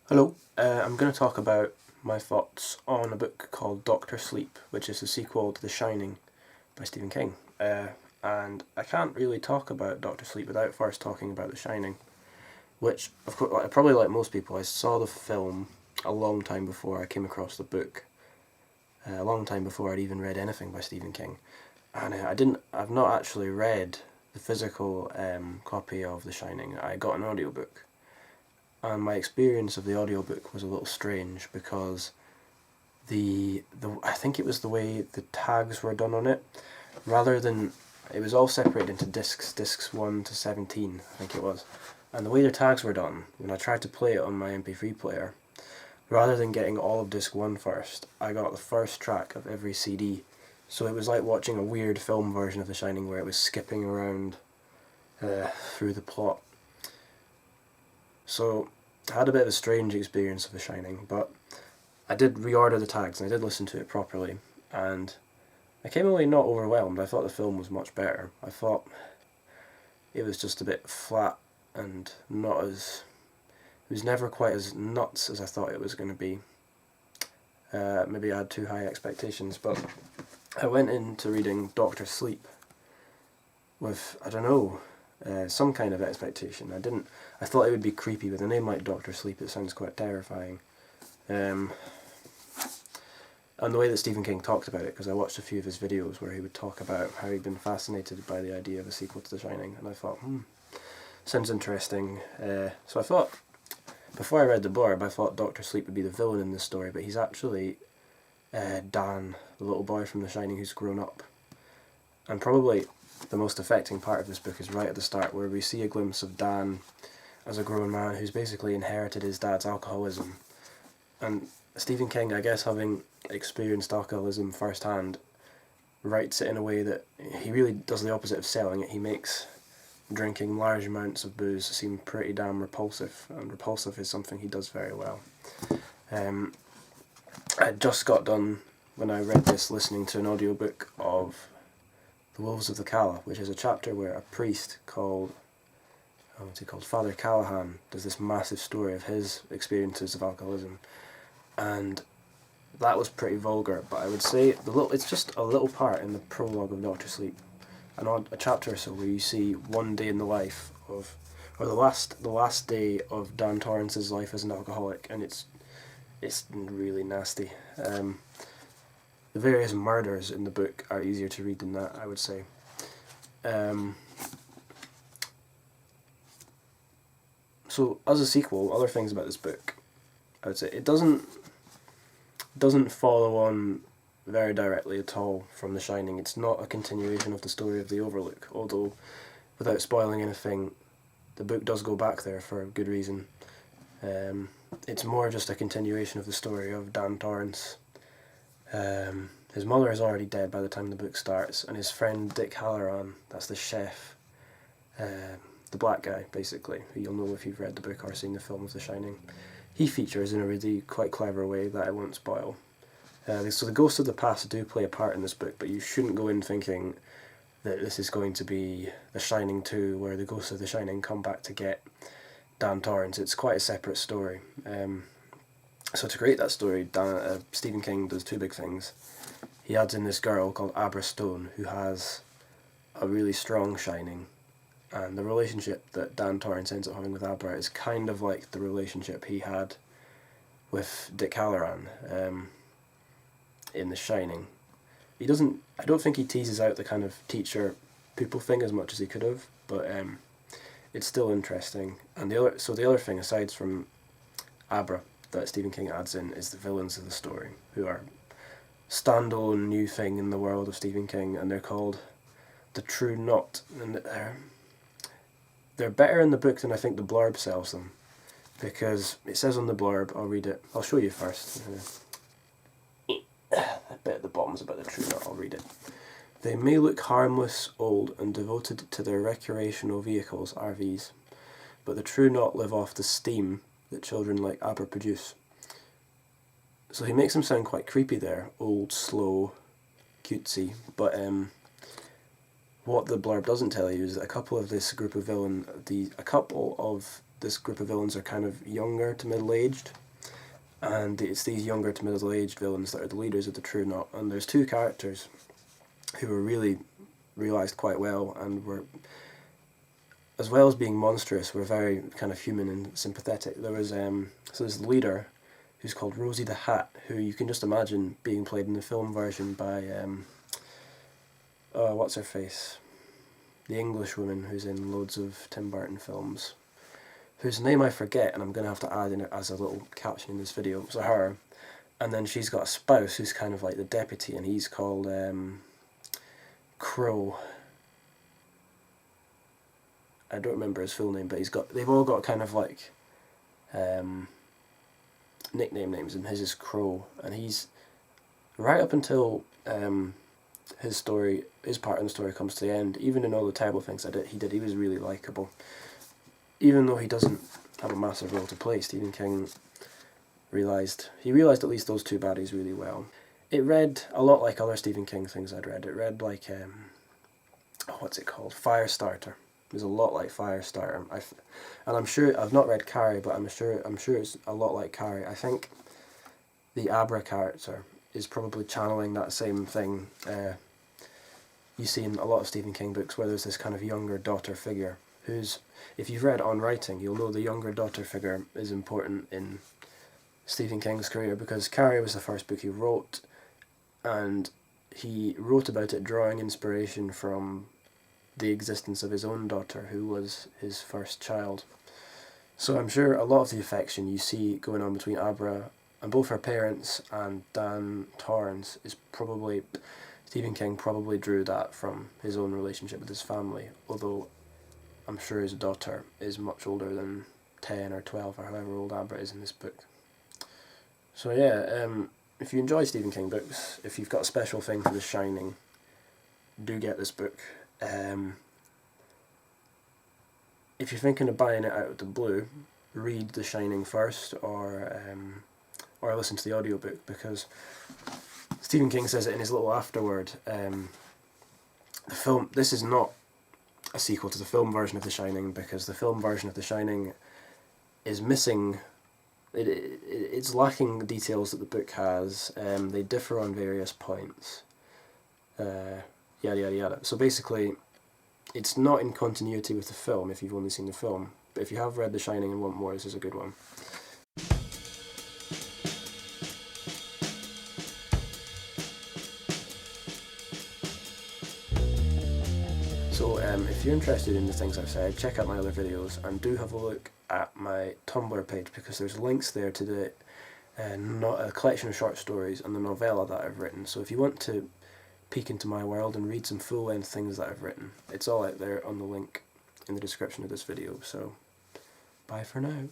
Hello, I'm going to talk about my thoughts on a book called Doctor Sleep, which is the sequel to The Shining by Stephen King. And I can't really talk about Doctor Sleep without first talking about The Shining, which, of course, probably like most people, I saw the film a long time before I came across the book, a long time before I'd even read anything by Stephen King. And I've not actually read the physical copy of The Shining. I got an audiobook. And my experience of the audiobook was a little strange because the I think it was the way the tags were done on it, rather than it was all separated into discs 1 to 17, I think it was. And the way the tags were done, when I tried to play it on my MP3 player, rather than getting all of disc 1 first, I got the first track of every CD. So it was like watching a weird film version of The Shining where it was skipping around through the plot. So I had a bit of a strange experience of The Shining, but I did reorder the tags and I did listen to it properly, and I came away not overwhelmed. I thought the film was much better. I thought it was just a bit flat and not as... It was never quite as nuts as I thought it was going to be. Maybe I had too high expectations, but I went into reading Doctor Sleep with, I don't know, some kind of expectation. I thought it would be creepy. With a name like Doctor Sleep, it sounds quite terrifying. And the way that Stephen King talked about it, because I watched a few of his videos where he would talk about how he'd been fascinated by the idea of a sequel to The Shining, and I thought, sounds interesting. So I thought, before I read the blurb, I thought Doctor Sleep would be the villain in this story, but he's actually Dan, the little boy from The Shining who's grown up. And probably the most affecting part of this book is right at the start, where we see a glimpse of Dan as a grown man who's basically inherited his dad's alcoholism. And Stephen King, I guess, having experienced alcoholism firsthand, writes it in a way that he really does the opposite of selling it. He makes drinking large amounts of booze seem pretty damn repulsive, and repulsive is something he does very well. I just got done, when I read this, listening to an audiobook of The Wolves of the Calla, which is a chapter where a priest called, Father Callahan, does this massive story of his experiences of alcoholism. And that was pretty vulgar, but I would say it's just a little part in the prologue of Doctor Sleep, a chapter or so where you see one day in the life of, or the last day of Dan Torrance's life as an alcoholic, and it's really nasty. The various murders in the book are easier to read than that, I would say. So, as a sequel, other things about this book, I would say it doesn't follow on very directly at all from The Shining. It's not a continuation of the story of the Overlook, although, without spoiling anything, the book does go back there for a good reason. It's more just a continuation of the story of Dan Torrance. His mother is already dead by the time the book starts, and his friend Dick Hallorann, that's the chef, the black guy, basically, who you'll know if you've read the book or seen the film of The Shining, he features in a really quite clever way that I won't spoil. So the ghosts of the past do play a part in this book, but you shouldn't go in thinking that this is going to be The Shining 2, where the ghosts of The Shining come back to get Dan Torrance. It's quite a separate story. So to create that story, Stephen King does two big things. He adds in this girl called Abra Stone, who has a really strong shining, and the relationship that Dan Torrance ends up having with Abra is kind of like the relationship he had with Dick Hallorann in The Shining. I don't think he teases out the kind of teacher-pupil thing as much as he could have, but it's still interesting. And the other thing, aside from Abra, that Stephen King adds in, is the villains of the story, who are standalone new thing in the world of Stephen King, and they're called the True Knot, and they're better in the book than I think the blurb sells them, because it says on the blurb, I'll read it, I'll show you first. That bit at the bottom is about the True Knot, I'll read it. They may look harmless, old, and devoted to their recreational vehicles, RVs, but the True Knot live off the steam that children like Abra produce. So he makes them sound quite creepy there, old, slow, cutesy, but what the blurb doesn't tell you is that a couple of this group of a couple of this group of villains are kind of younger to middle-aged, and it's these younger to middle-aged villains that are the leaders of the True Knot. And there's two characters who were really realised quite well, and were, as well as being monstrous, were very kind of human and sympathetic. There was so there's the leader, who's called Rosie the Hat, who you can just imagine being played in the film version by what's her face, the English woman who's in loads of Tim Burton films, whose name I forget, and I'm going to have to add in it as a little caption in this video. So her, and then she's got a spouse who's kind of like the deputy, and he's called Crow. I don't remember his full name, but they've all got kind of like nickname names, and his is Crow, and he's right up until his part in the story comes to the end. Even in all the terrible things he was really likeable. Even though he doesn't have a massive role to play, Stephen King realised at least those two baddies really well. It read a lot like other Stephen King things I'd read. It read like what's it called? Firestarter. It was a lot like Firestarter. And I'm sure I've not read Carrie, but I'm sure it's a lot like Carrie. I think the Abra character is probably channeling that same thing you see in a lot of Stephen King books, where there's this kind of younger daughter figure who's, if you've read On Writing, you'll know the younger daughter figure is important in Stephen King's career, because Carrie was the first book he wrote, and he wrote about it drawing inspiration from the existence of his own daughter, who was his first child. So I'm sure a lot of the affection you see going on between Abra and both her parents and Dan Torrance is probably, Stephen King probably drew that from his own relationship with his family, although I'm sure his daughter is much older than 10 or 12 or however old Abra is in this book. So yeah, if you enjoy Stephen King books, if you've got a special thing for The Shining, do get this book. If you're thinking of buying it out of the blue, read The Shining first, or listen to the audiobook, because Stephen King says it in his little afterword. This is not a sequel to the film version of The Shining, because the film version of The Shining is missing. It's lacking the details that the book has. They differ on various points. Yada yada yada. So basically, it's not in continuity with the film if you've only seen the film. But if you have read The Shining and want more, this is a good one. So if you're interested in the things I've said, check out my other videos, and do have a look at my Tumblr page, because there's links there to the a collection of short stories and the novella that I've written. So if you want to peek into my world and read some full-length things that I've written, it's all out there on the link in the description of this video. So bye for now.